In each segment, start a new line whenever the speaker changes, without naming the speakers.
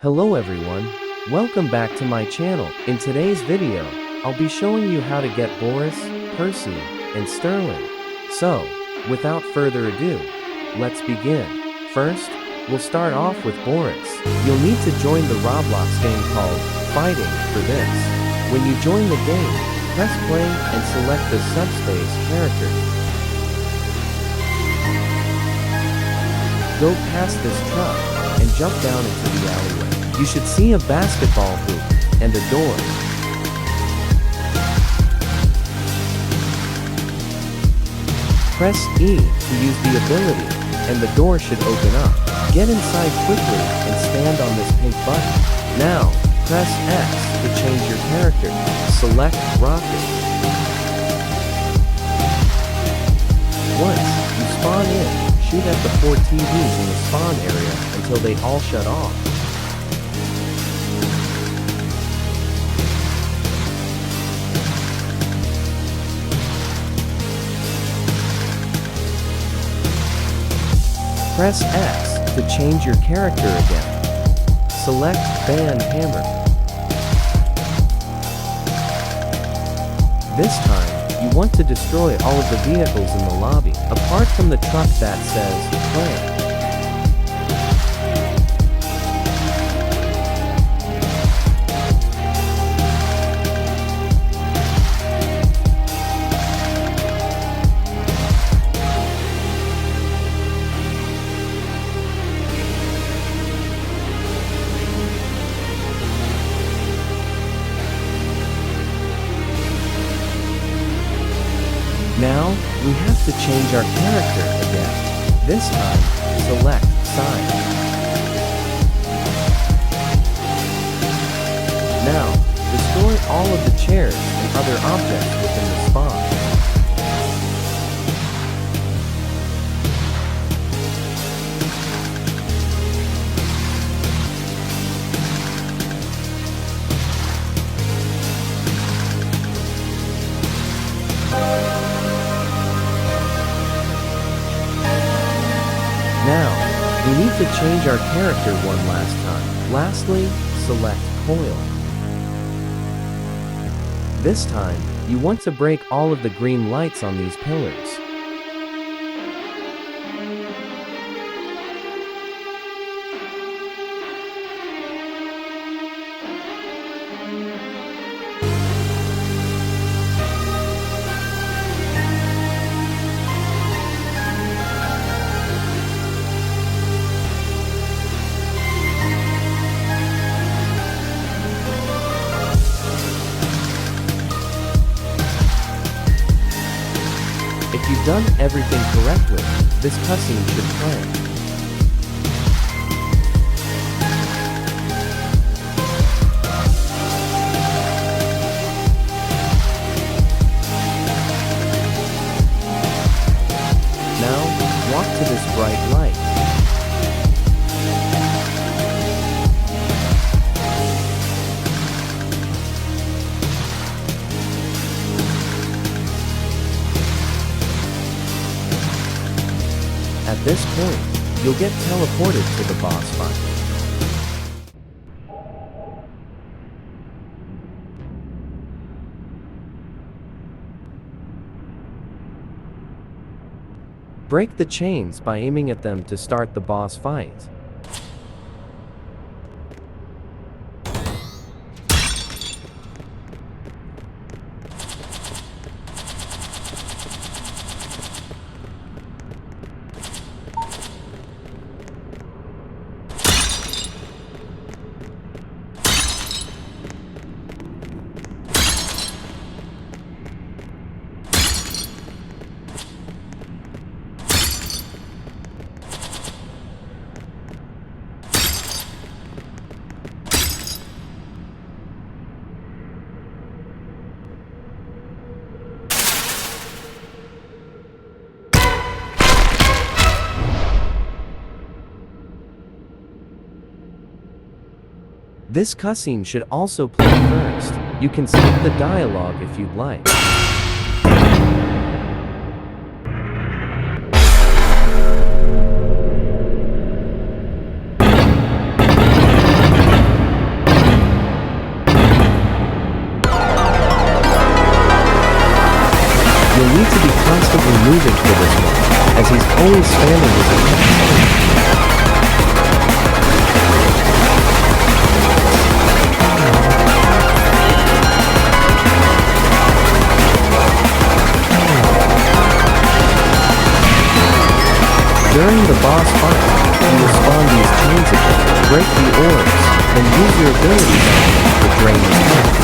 Hello everyone, welcome back to my channel. In today's video, I'll be showing you how to get Boris, Percy, and Sterling. So, without further ado, let's begin. First, we'll start off with Boris. You'll need to join the ROBLOX game called Fighting for this. When you join the game, press play and select the subspace character. Go past this truck and jump down into the alleyway. You should see a basketball hoop and a door. Press E to use the ability, and the door should open up. Get inside quickly and stand on this pink button. Now, press X to change your character. Select Rocket. Once you spawn in, shoot at the 4 TVs in the spawn area until they all shut off. Press X to change your character again. Select Ban Hammer. This time, you want to destroy all of the vehicles in the lobby, apart from the truck that says Play. Now, we have to change our character again. This time, select Side. Now, destroy all of the chairs and other objects within the spawn. Now, we need to change our character one last time. Lastly, select Coil. This time, you want to break all of the green lights on these pillars. If you've done everything correctly, this cutscene should play. Now, walk to this bright light. At this point, you'll get teleported to the boss fight. Break the chains by aiming at them to start the boss fight. This cutscene should also play first. You can skip the dialogue if you'd like. always spamming his attacks. During the boss fight, you will spawn these chains again, break the orbs, and use your ability button to drain his health.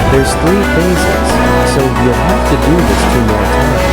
There's 3 phases, so you'll have to do this 2 more times.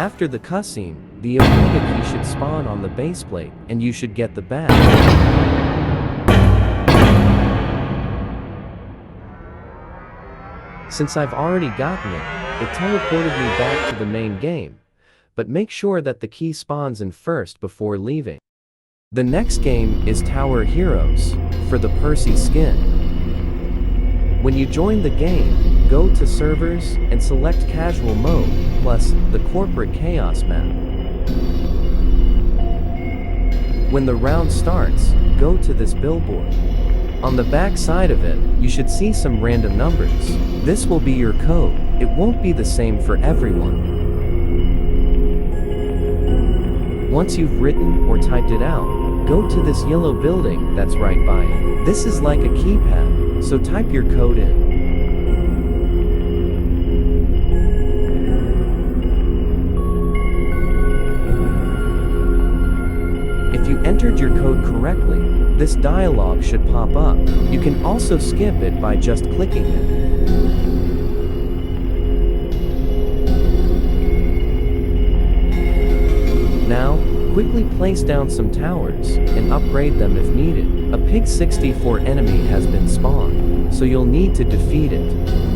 After the cutscene, the Omega key should spawn on the base plate, and you should get the badge. Since I've already gotten it, it teleported me back to the main game, but make sure that the key spawns in first before leaving. The next game is Tower Heroes, for the Percy Skin. When you join the game, go to Servers and select Casual Mode, plus the Corporate Chaos map. When the round starts, go to this billboard. On the back side of it, you should see some random numbers. This will be your code. It won't be the same for everyone. Once you've written or typed it out, go to this yellow building that's right by it. This is like a keypad, so type your code in. If you entered your code correctly, this dialog should pop up. You can also skip it by just clicking it. Now, quickly place down some towers, and upgrade them if needed. A Pig 64 enemy has been spawned, so you'll need to defeat it.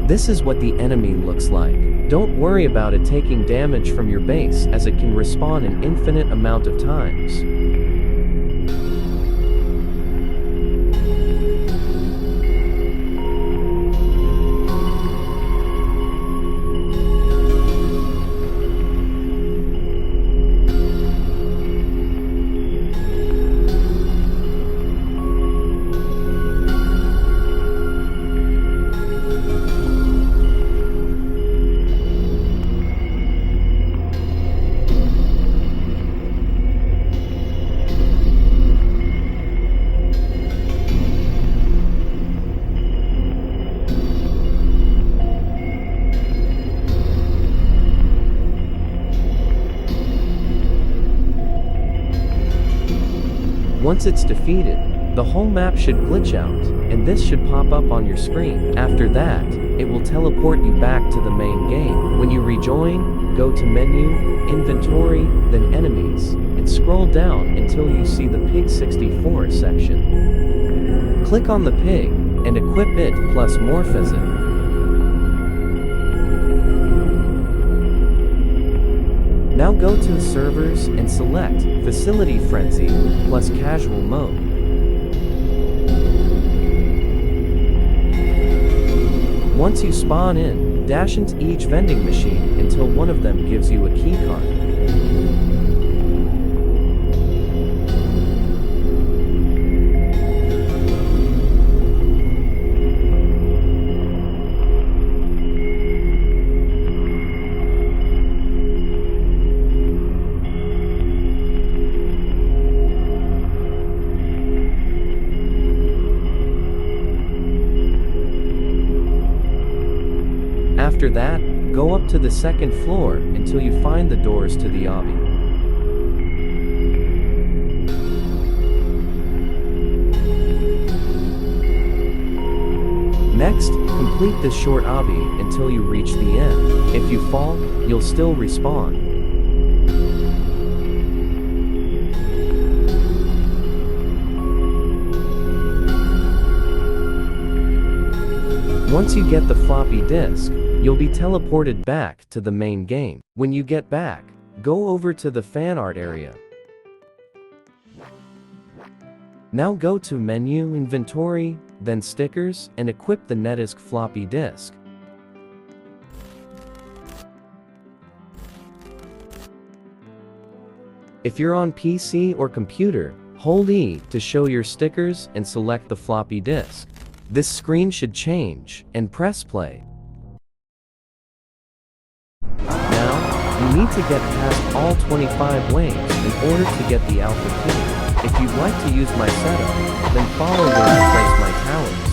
This is what the enemy looks like. Don't worry about it taking damage from your base, as it can respawn an infinite amount of times. Once it's defeated, the whole map should glitch out, and this should pop up on your screen. After that, it will teleport you back to the main game. When you rejoin, go to Menu, Inventory, then Enemies, and scroll down until you see the Pig 64 section. Click on the pig, and equip it plus morphs it. Now go to the Servers and select Facility Frenzy plus Casual Mode. Once you spawn in, dash into each vending machine until one of them gives you a keycard. After that, go up to the second floor until you find the doors to the obby. Next, complete this short obby until you reach the end. If you fall, you'll still respawn. Once you get the floppy disk, you'll be teleported back to the main game. When you get back, go over to the fan art area. Now go to Menu, Inventory, then Stickers, and equip the NetDisk floppy disk. If you're on PC or computer, hold E to show your stickers and select the floppy disk. This screen should change, and press play. Now, you need to get past all 25 waves in order to get the alpha key. If you'd like to use my setup, then follow where I place my towers.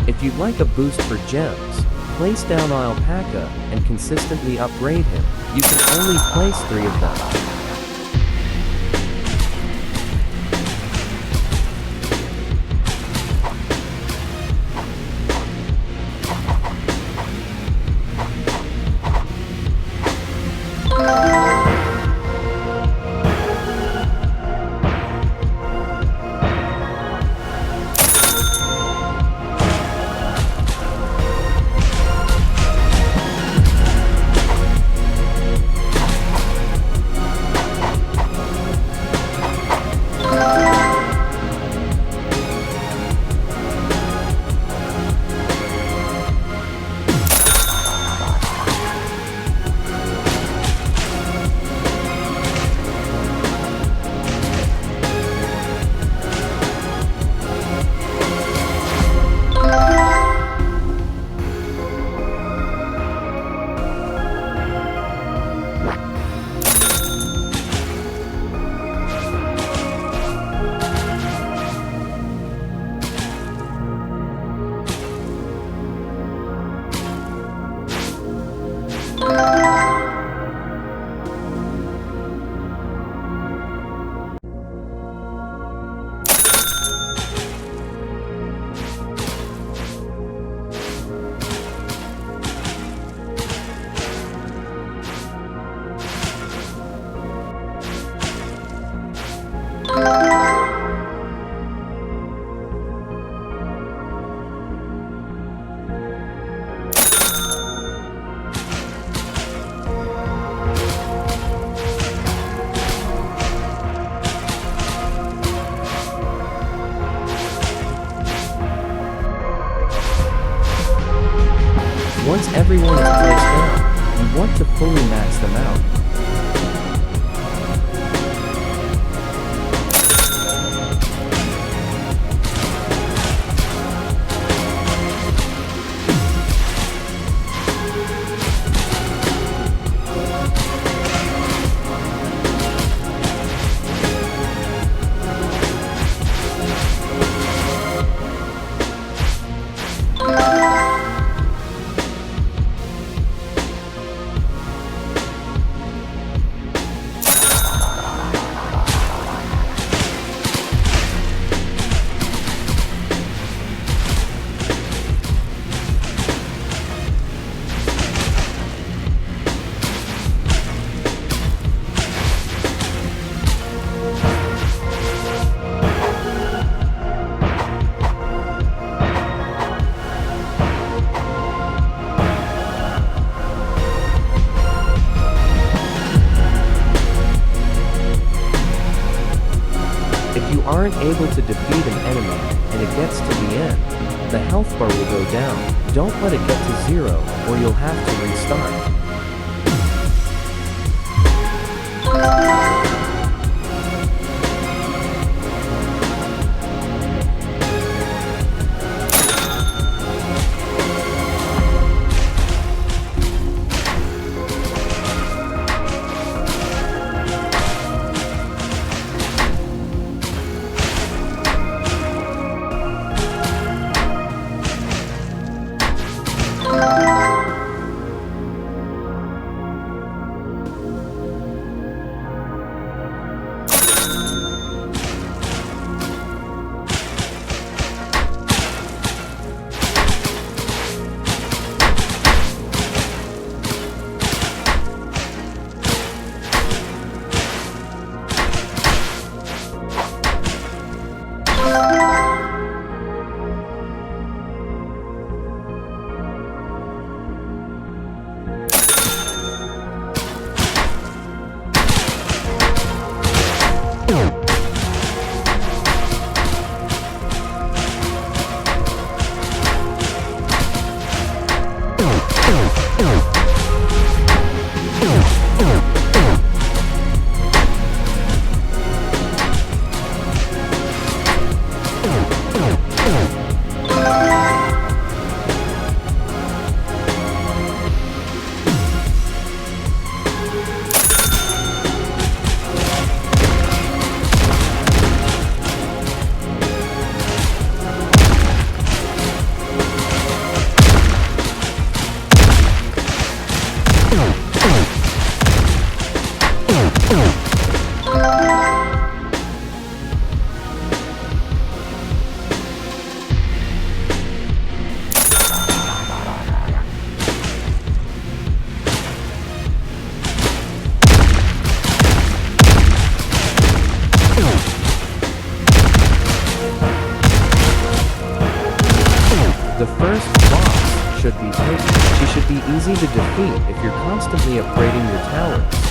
If you'd like a boost for gems, place down Alpaca and consistently upgrade him. You can only place 3 of them. Once everyone is placed down, you want to fully max them out. If you aren't able to defeat an enemy and it gets to the end, the health bar will go down. Don't let it get to 0 or you'll have to restart. The first boss should be Piggy. She should be easy to defeat if you're constantly upgrading your towers.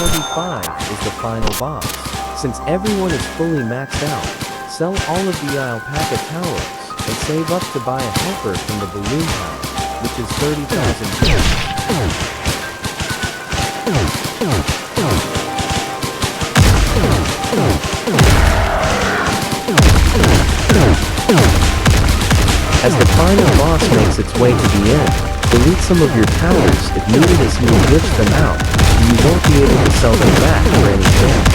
25 is the final boss. Since everyone is fully maxed out, sell all of the Alpaca towers and save up to buy a helper from the balloon tower, which is 30,000 gems. As the final boss makes its way to the end, delete some of your towers if needed as he will glitch them out, and you won't be able to sell them back for any gems.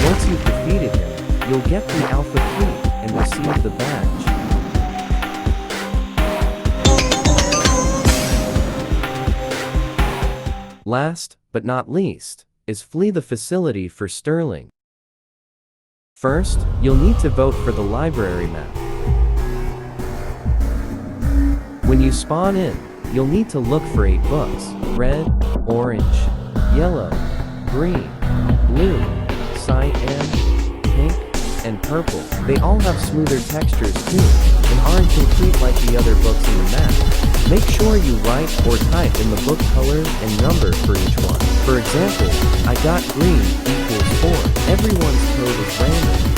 Once you've defeated him, you'll get the Alpha Key and receive the badge. Last, but not least, is flee the facility for Sterling. First, you'll need to vote for the library map. When you spawn in, you'll need to look for 8 books: red, orange, yellow, green, blue, cyan, pink, and purple. They all have smoother textures too, and aren't complete like the other books in the map. Make sure you write or type in the book color and number for each one. For example, I got green equals 4. Everyone's code is random.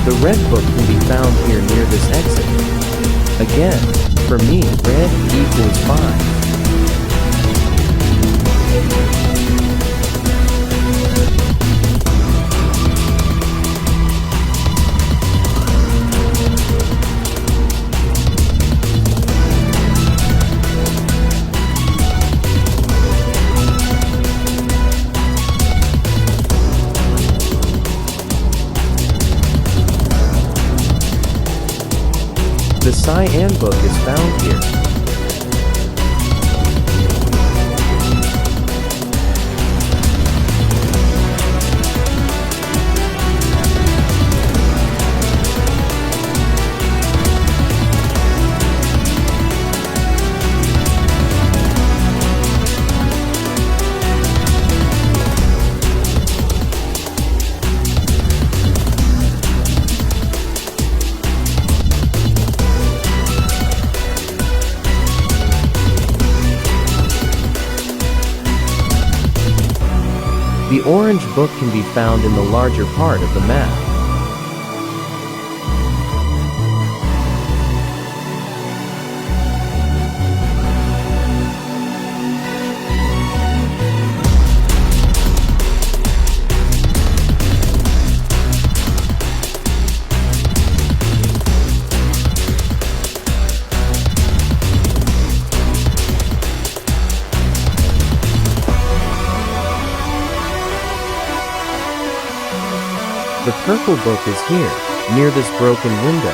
The red book can be found here near this exit. Again, for me, red equals 5. The cyan book is found here. The orange book can be found in the larger part of the map. The purple book is here, near this broken window.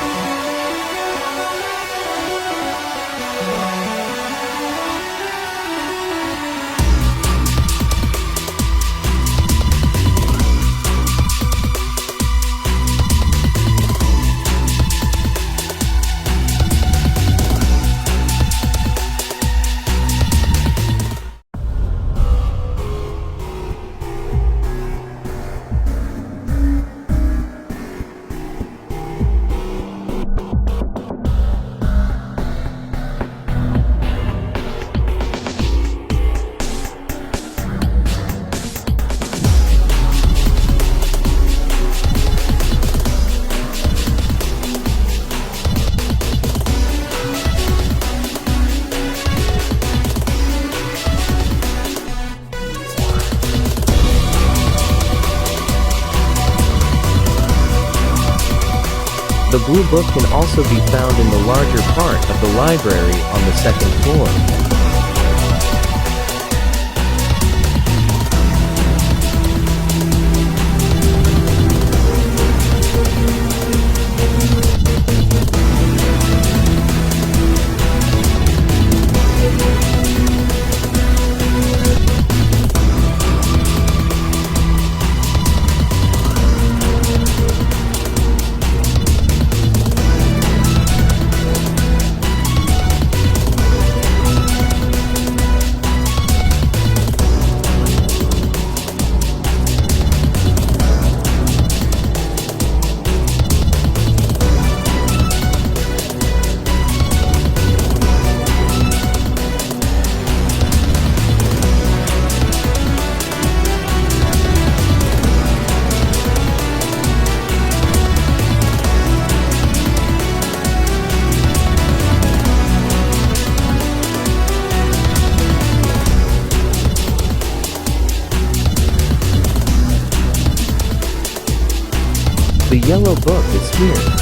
The blue book can also be found in the larger part of the library on the second floor. yellow book is here.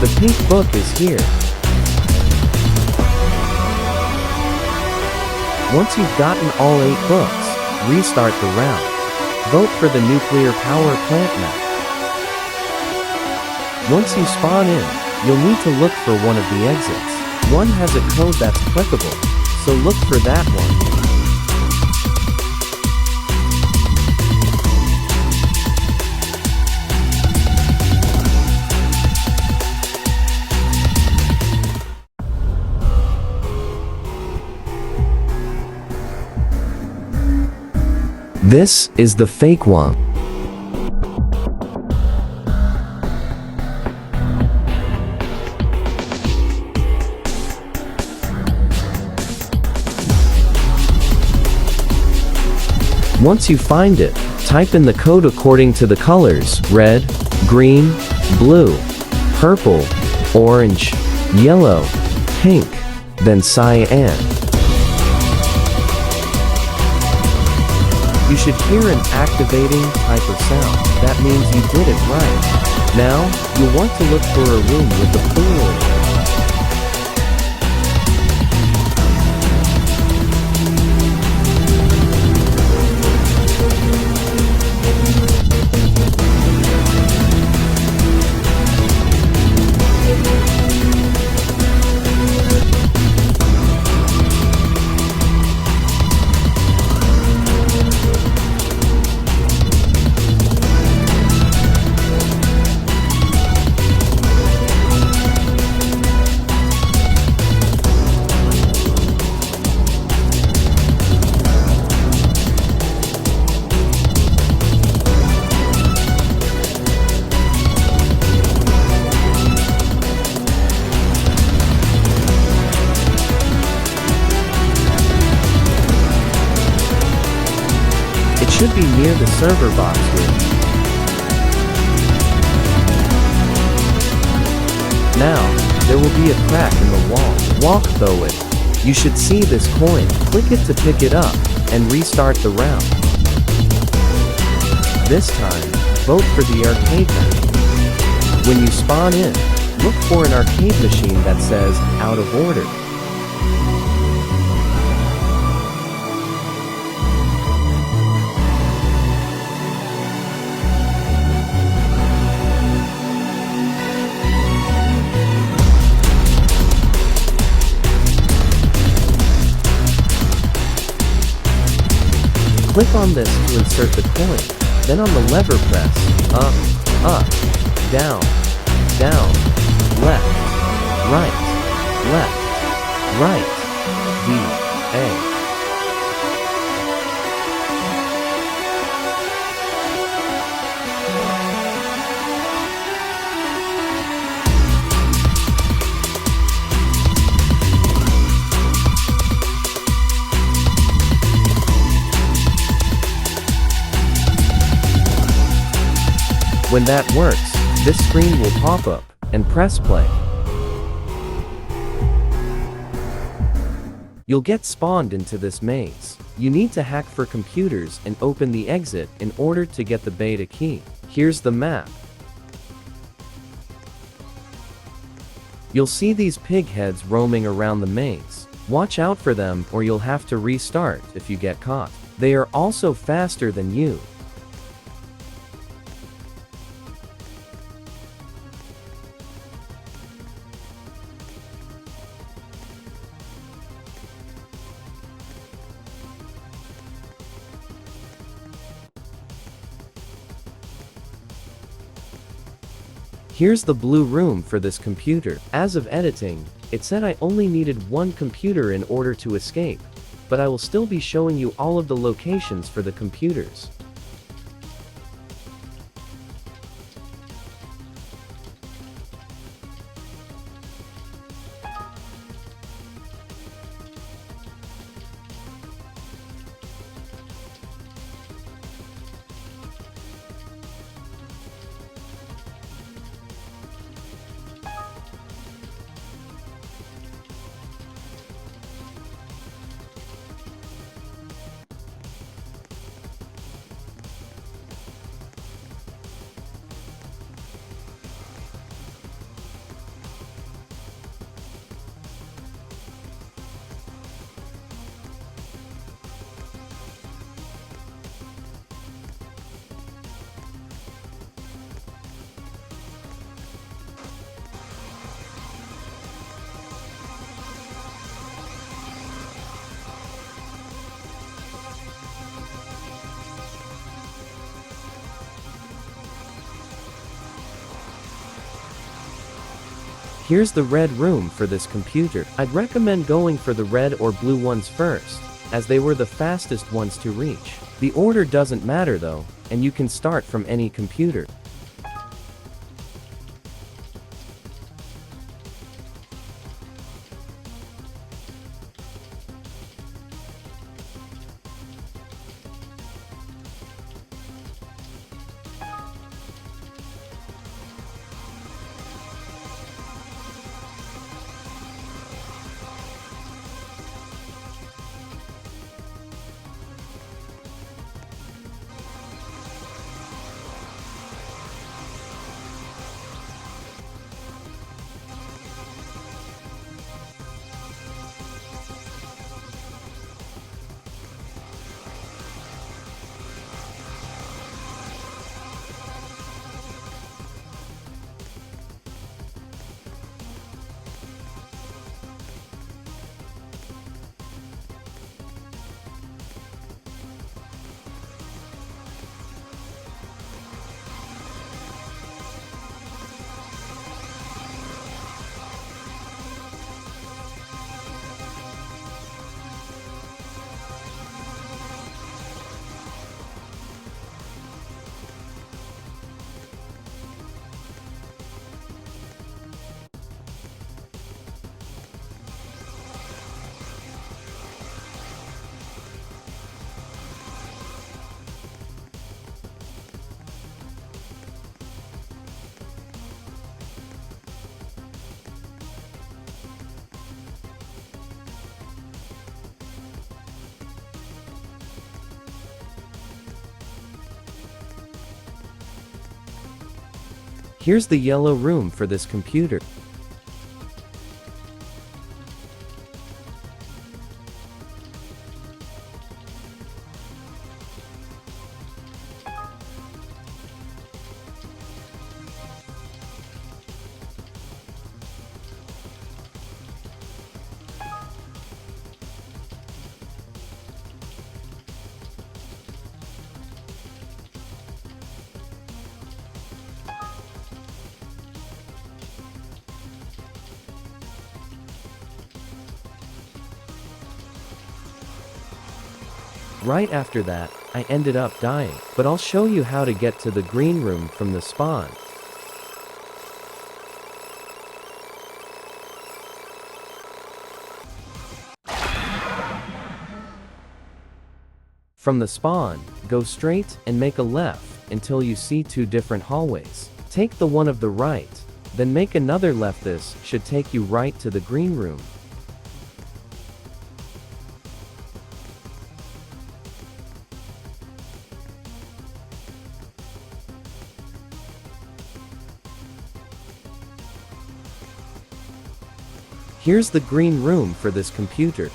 The pink book is here. Once you've gotten all 8 books, restart the round. Vote for the nuclear power plant map. Once you spawn in, you'll need to look for one of the exits. One has a code that's clickable, so look for that one. This is the fake one. Once you find it, type in the code according to the colors: red, green, blue, purple, orange, yellow, pink, then cyan. You should hear an activating type of sound. That means you did it right. Now, you'll want to look for a room with a pool in it. Should be near the server box here. Now, there will be a crack in the wall. Walk through it. You should see this coin. Click it to pick it up, and restart the round. This time, vote for the arcade map. When you spawn in, look for an arcade machine that says, out of order. Click on this to insert the coin, then on the lever press, up, down, left, right, D, A. When that works, this screen will pop up, and press play. You'll get spawned into this maze. You need to hack for computers and open the exit in order to get the beta key. Here's the map. You'll see these pig heads roaming around the maze. Watch out for them or you'll have to restart if you get caught. They are also faster than you. Here's the blue room for this computer. As of editing, it said I only needed one computer in order to escape, but I will still be showing you all of the locations for the computers. Here's the red room for this computer. I'd recommend going for the red or blue ones first, as they were the fastest ones to reach. The order doesn't matter though, and you can start from any computer. Here's the yellow room for this computer. Right after that, I ended up dying, but I'll show you how to get to the green room from the spawn. From the spawn, go straight and make a left until you see two different hallways. Take the one of the right, then make another left. This should take you right to the green room. Here's the green room for this computer.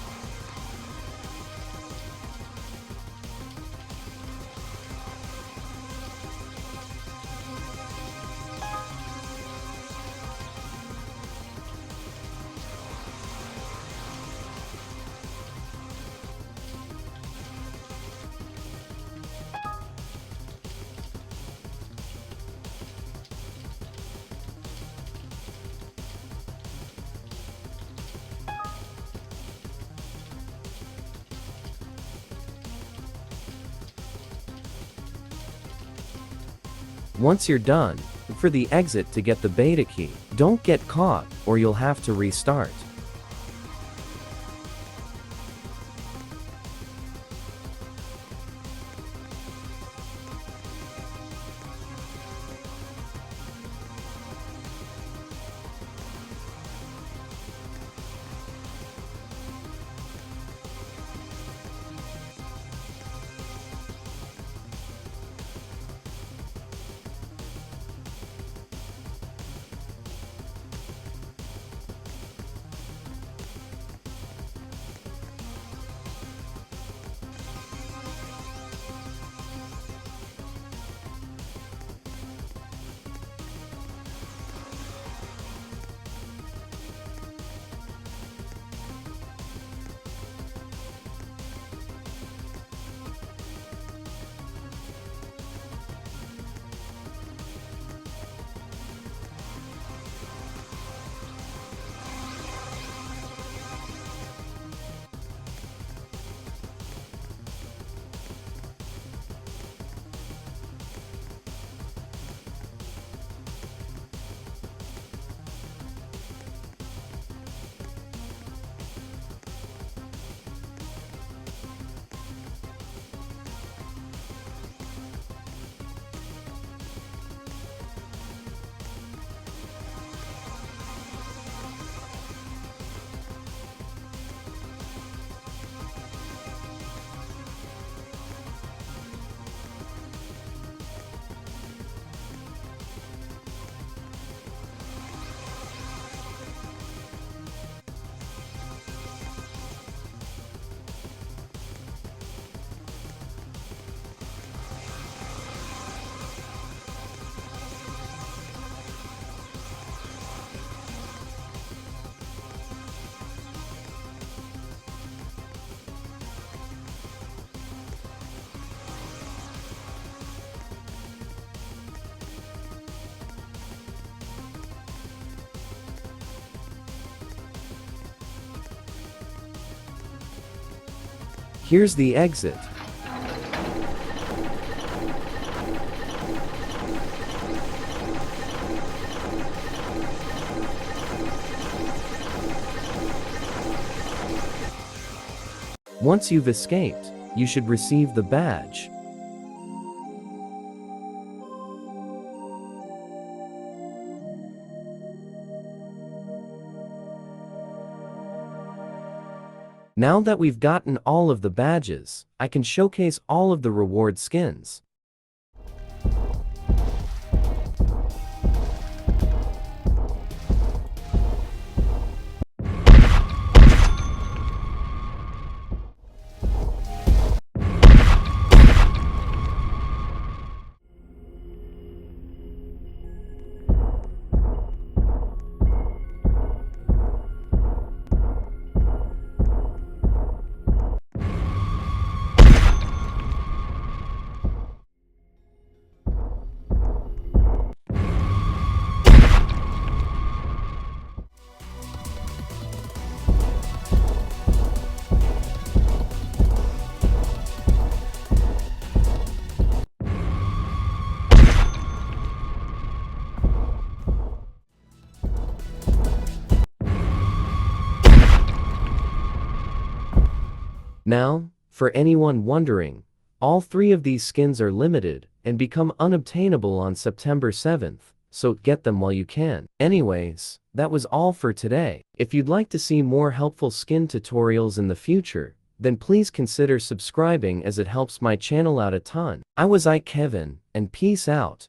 Once you're done, look for the exit to get the beta key. Don't get caught, or you'll have to restart. Here's the exit. Once you've escaped, you should receive the badge. Now that we've gotten all of the badges, I can showcase all of the reward skins. Now, for anyone wondering, all 3 of these skins are limited and become unobtainable on September 7th, so get them while you can. Anyways, that was all for today. If you'd like to see more helpful skin tutorials in the future, then please consider subscribing as it helps my channel out a ton. I was iKevin, and peace out.